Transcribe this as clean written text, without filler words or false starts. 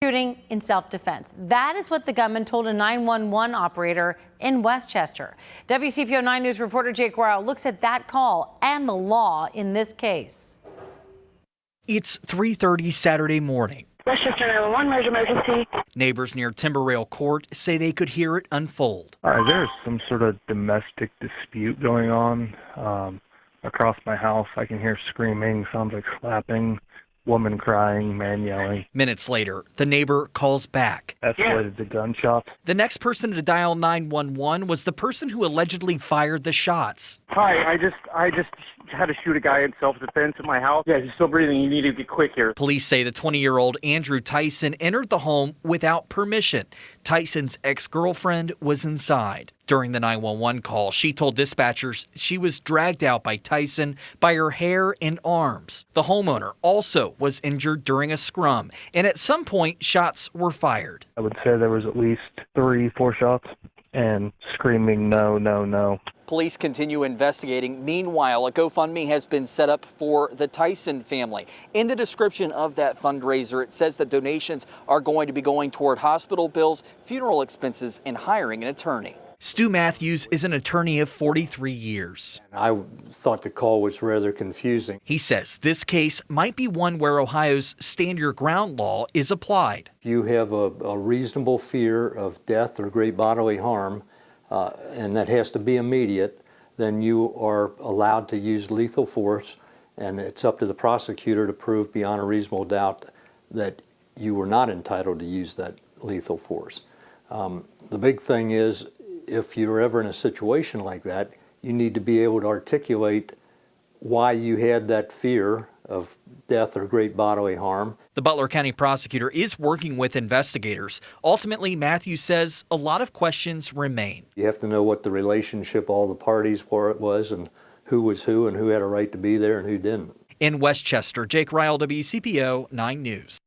shooting in self-defense. That is what the gunman told a 911 operator in Westchester. WCPO 9 News reporter Jake Ryle looks at that call and the law in this case. It's 3:30 Saturday morning. Westchester 911, major emergency. Neighbors near Timberrail Court say they could hear it unfold. There's some sort of domestic dispute going on across my house. I can hear screaming, sounds like slapping, woman crying, man yelling. Minutes later, the neighbor calls back. Escalated to gunshots. The next person to dial 911 was the person who allegedly fired the shots. Hi, I just had to shoot a guy in self-defense at my house. Yeah, he's still breathing. You need to get quick here. Police say the 20-year-old Andrew Tyson entered the home without permission. Tyson's ex-girlfriend was inside. During the 911 call, she told dispatchers she was dragged out by Tyson by her hair and arms. The homeowner also was injured during a scrum, and at some point, shots were fired. I would say there was at least 3-4 shots and screaming, no, no, no. Police continue investigating. Meanwhile, a GoFundMe has been set up for the Tyson family. In the description of that fundraiser, it says that donations are going to be going toward hospital bills, funeral expenses, and hiring an attorney. Stu Matthews is an attorney of 43 years. I thought the call was rather confusing. He says this case might be one where Ohio's Stand Your Ground law is applied. If you have a reasonable fear of death or great bodily harm, and that has to be immediate, then you are allowed to use lethal force, and it's up to the prosecutor to prove beyond a reasonable doubt that you were not entitled to use that lethal force. The big thing is, if you're ever in a situation like that, you need to be able to articulate why you had that fear of death or great bodily harm. The Butler County prosecutor is working with investigators. Ultimately, Matthews says a lot of questions remain. You have to know what the relationship all the parties was and who was who and who had a right to be there and who didn't. In Westchester, Jake Ryle, WCPO 9 News.